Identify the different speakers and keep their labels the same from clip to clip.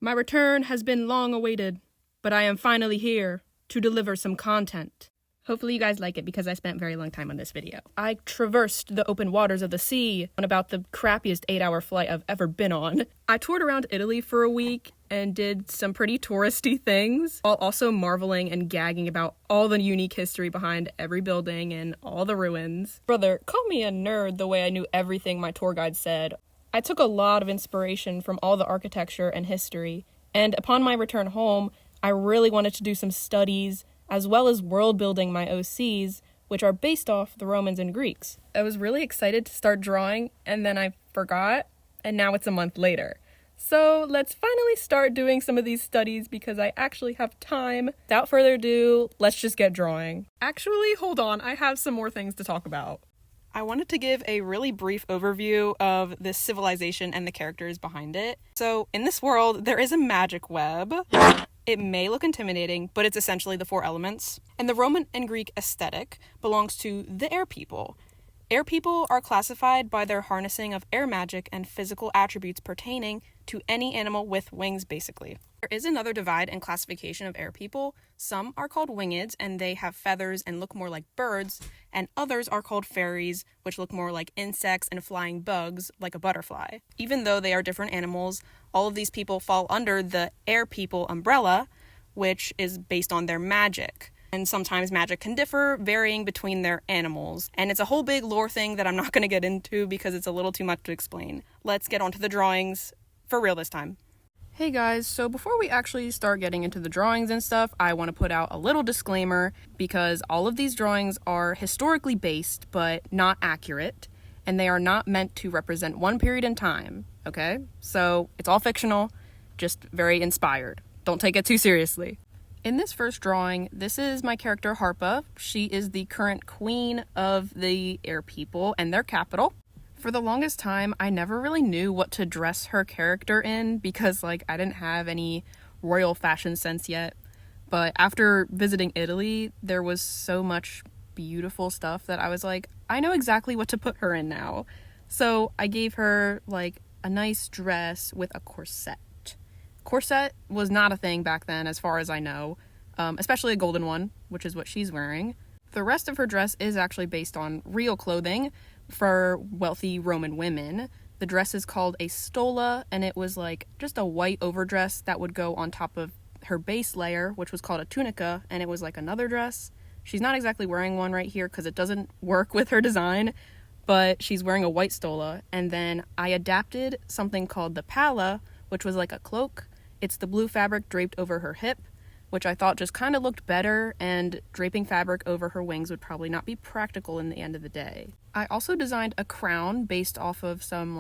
Speaker 1: My return has been long awaited, but I am finally here to deliver some content. Hopefully you guys like it because I spent a very long time on this video. I traversed the open waters of the sea on about the crappiest 8-hour flight I've ever been on. I toured around Italy for a week and did some pretty touristy things, while also marveling and gagging about all the unique history behind every building and all the ruins. Brother, call me a nerd the way I knew everything my tour guide said. I took a lot of inspiration from all the architecture and history, and upon my return home, I really wanted to do some studies as well as world building my OCs, which are based off the Romans and Greeks. I was really excited to start drawing, and then I forgot, and now it's a month later. So let's finally start doing some of these studies because I actually have time. Without further ado, let's just get drawing. Actually, hold on, I have some more things to talk about. I wanted to give a really brief overview of this civilization and the characters behind it. So in this world, there is a magic web. It may look intimidating, but it's essentially the 4 elements. And the Roman and Greek aesthetic belongs to the air people. Air people are classified by their harnessing of air magic and physical attributes pertaining to any animal with wings, basically. There is another divide and classification of air people. Some are called wingeds, and they have feathers and look more like birds, and others are called fairies, which look more like insects and flying bugs, like a butterfly. Even though they are different animals, all of these people fall under the air people umbrella, which is based on their magic. And sometimes magic can differ, varying between their animals. And it's a whole big lore thing that I'm not going to get into because it's a little too much to explain. Let's get onto the drawings, for real this time. Hey guys, so before we actually start getting into the drawings and stuff, I want to put out a little disclaimer because all of these drawings are historically based, but not accurate, and they are not meant to represent one period in time, okay? So it's all fictional, just very inspired. Don't take it too seriously. In this first drawing, this is my character Harpa. She is the current queen of the air people and their capital. For the longest time, I never really knew what to dress her character in because, I didn't have any royal fashion sense yet. But after visiting Italy, there was so much beautiful stuff that I was like, I know exactly what to put her in now. So I gave her, a nice dress with a corset. Corset was not a thing back then, as far as I know, especially a golden one, which is what she's wearing. The rest of her dress is actually based on real clothing for wealthy Roman women. The dress is called a stola, and it was just a white overdress that would go on top of her base layer, which was called a tunica, and it was another dress. She's not exactly wearing one right here because it doesn't work with her design, but she's wearing a white stola. And then I adapted something called the palla, which was like a cloak. It's the blue fabric draped over her hip, which I thought just kind of looked better, and draping fabric over her wings would probably not be practical in the end of the day. I also designed a crown based off of some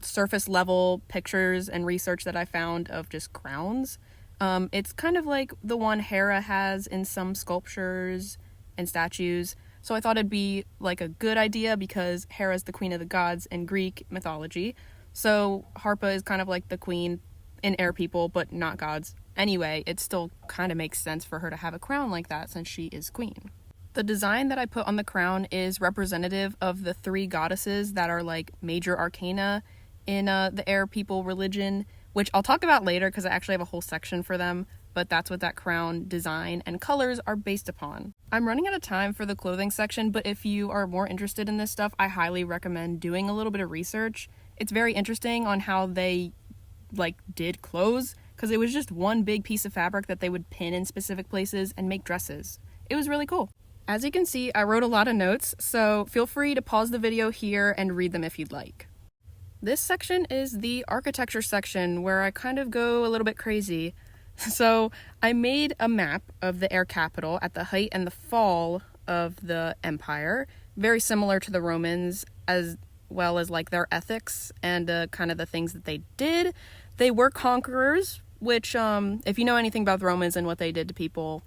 Speaker 1: surface level pictures and research that I found of just crowns. It's kind of like the one Hera has in some sculptures and statues, so I thought it'd be a good idea because Hera's the queen of the gods in Greek mythology, so Harpa is kind of like the queen in air people, but not gods. Anyway, it still kind of makes sense for her to have a crown like that since she is queen. The design that I put on the crown is representative of the 3 goddesses that are major arcana in the air people religion, which I'll talk about later because I actually have a whole section for them, but that's what that crown design and colors are based upon. I'm running out of time for the clothing section, but if you are more interested in this stuff, I highly recommend doing a little bit of research. It's very interesting on how they did clothes, because it was just one big piece of fabric that they would pin in specific places and make dresses. It was really cool. As you can see, I wrote a lot of notes, so feel free to pause the video here and read them if you'd like. This section is the architecture section where I kind of go a little bit crazy. So I made a map of the air capital at the height and the fall of the empire, very similar to the Romans, as well as their ethics and kind of the things that they did. They were conquerors, which if you know anything about the Romans and what they did to people,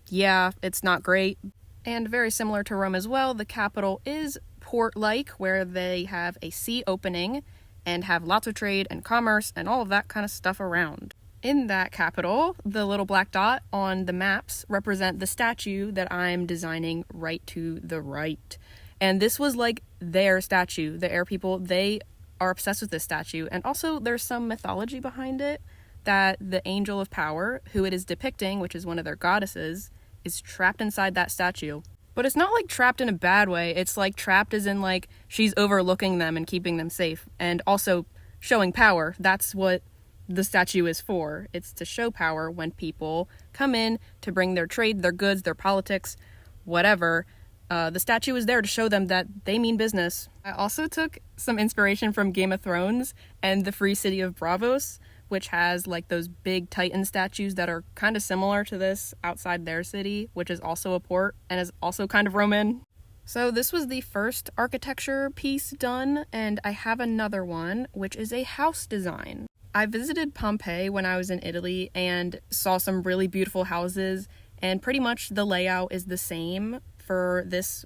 Speaker 1: yeah, it's not great. And very similar to Rome as well, the capital is port-like, where they have a sea opening and have lots of trade and commerce and all of that kind of stuff around. In that capital, the little black dot on the maps represent the statue that I'm designing right to the right. And this was their statue. The air people, they are obsessed with this statue. And also there's some mythology behind it that the angel of power, who it is depicting, which is one of their goddesses, is trapped inside that statue. But it's not like trapped in a bad way. It's like trapped as in like she's overlooking them and keeping them safe and also showing power. That's what the statue is for. It's to show power when people come in to bring their trade, their goods, their politics, whatever. The statue is there to show them that they mean business. I also took some inspiration from Game of Thrones and the free city of Braavos, which has like those big Titan statues that are kind of similar to this outside their city, which is also a port and is also kind of Roman. So this was the first architecture piece done, and I have another one, which is a house design. I visited Pompeii when I was in Italy and saw some really beautiful houses, and pretty much the layout is the same for this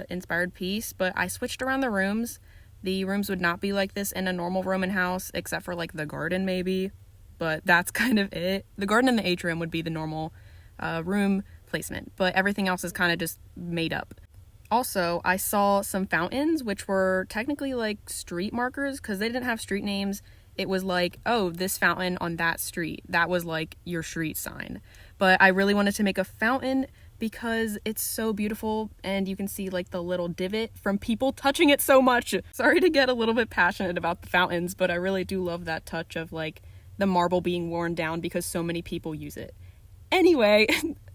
Speaker 1: inspired piece, but I switched around the rooms. The rooms would not be like this in a normal Roman house, except for like the garden maybe, but that's kind of it. The garden and the atrium would be the normal room placement, but everything else is kind of just made up. Also, I saw some fountains, which were technically like street markers because they didn't have street names. It was like, oh, this fountain on that street. That was like your street sign. But I really wanted to make a fountain because it's so beautiful and you can see like the little divot from people touching it so much. Sorry to get a little bit passionate about the fountains, but I really do love that touch of like the marble being worn down because so many people use it. Anyway,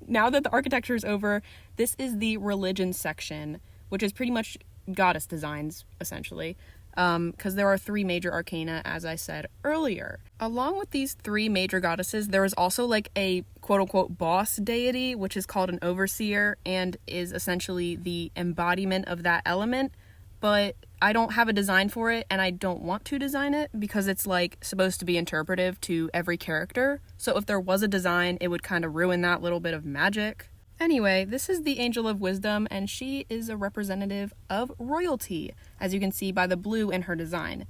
Speaker 1: now that the architecture is over, this is the religion section, which is pretty much goddess designs, essentially, because there are 3 major arcana, as I said earlier. Along with these 3 major goddesses, there is also like a quote-unquote boss deity, which is called an overseer, and is essentially the embodiment of that element, but I don't have a design for it, and I don't want to design it, because it's like supposed to be interpretive to every character, so if there was a design, it would kind of ruin that little bit of magic. Anyway, this is the Angel of Wisdom, and she is a representative of royalty, as you can see by the blue in her design.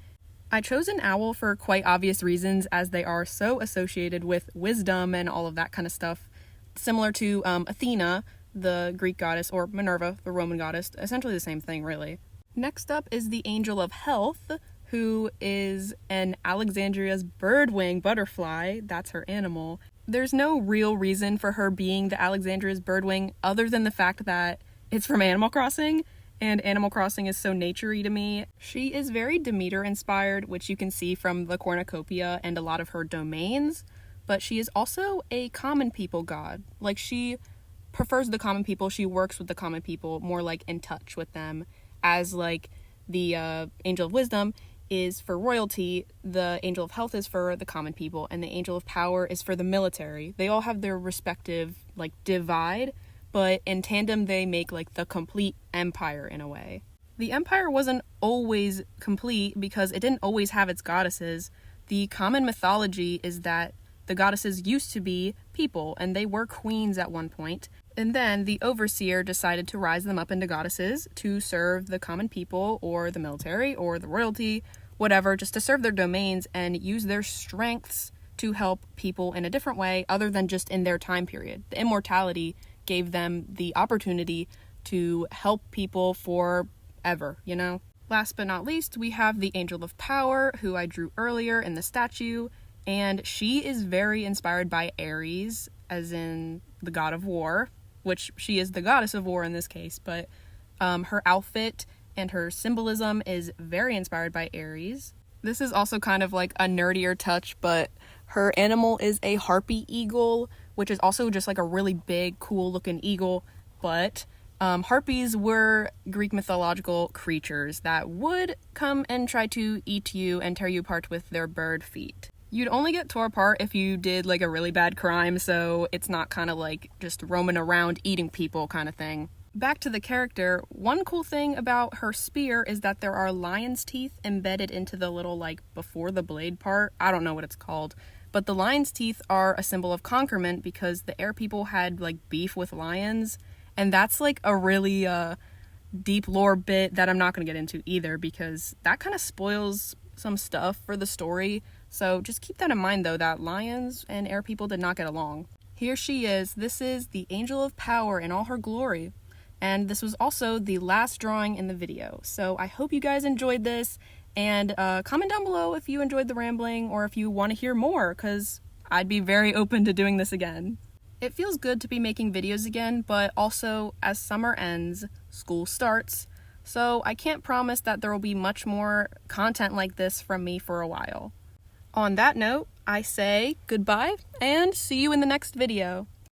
Speaker 1: I chose an owl for quite obvious reasons, as they are so associated with wisdom and all of that kind of stuff, similar to Athena, the Greek goddess, or Minerva, the Roman goddess, essentially the same thing, really. Next up is the Angel of Health, who is an Alexandria's birdwing butterfly. That's her animal. There's no real reason for her being the Alexandria's birdwing other than the fact that it's from Animal Crossing, and Animal Crossing is so nature-y to me. She is very Demeter-inspired, which you can see from the cornucopia and a lot of her domains, but she is also a common people god. Like, she prefers the common people, she works with the common people, more like in touch with them, as like the Angel of Wisdom is for royalty, the Angel of Health is for the common people, and the Angel of Power is for the military. They all have their respective like divide, but in tandem they make like the complete empire in a way. The empire wasn't always complete because it didn't always have its goddesses. The common mythology is that the goddesses used to be people, and they were queens at one point. And then the overseer decided to rise them up into goddesses to serve the common people or the military or the royalty, whatever, just to serve their domains and use their strengths to help people in a different way other than just in their time period. The immortality gave them the opportunity to help people forever, you know? Last but not least, we have the Angel of Power, who I drew earlier in the statue, and she is very inspired by Ares, as in the god of war, which she is the goddess of war in this case, but her outfit and her symbolism is very inspired by Ares. This is also kind of like a nerdier touch, but her animal is a harpy eagle, which is also just like a really big, cool looking eagle, but harpies were Greek mythological creatures that would come and try to eat you and tear you apart with their bird feet. You'd only get tore apart if you did like a really bad crime, so it's not kind of like just roaming around eating people kind of thing. Back to the character, one cool thing about her spear is that there are lion's teeth embedded into the little like before the blade part. I don't know what it's called, but the lion's teeth are a symbol of conquerment because the air people had like beef with lions, and that's like a really deep lore bit that I'm not going to get into either because that kind of spoils some stuff for the story. So just keep that in mind though, that lions and air people did not get along. Here she is. This is the Angel of Power in all her glory. And this was also the last drawing in the video. So I hope you guys enjoyed this, and comment down below if you enjoyed the rambling or if you want to hear more, because I'd be very open to doing this again. It feels good to be making videos again, but also as summer ends, school starts, so I can't promise that there will be much more content like this from me for a while. On that note, I say goodbye and see you in the next video.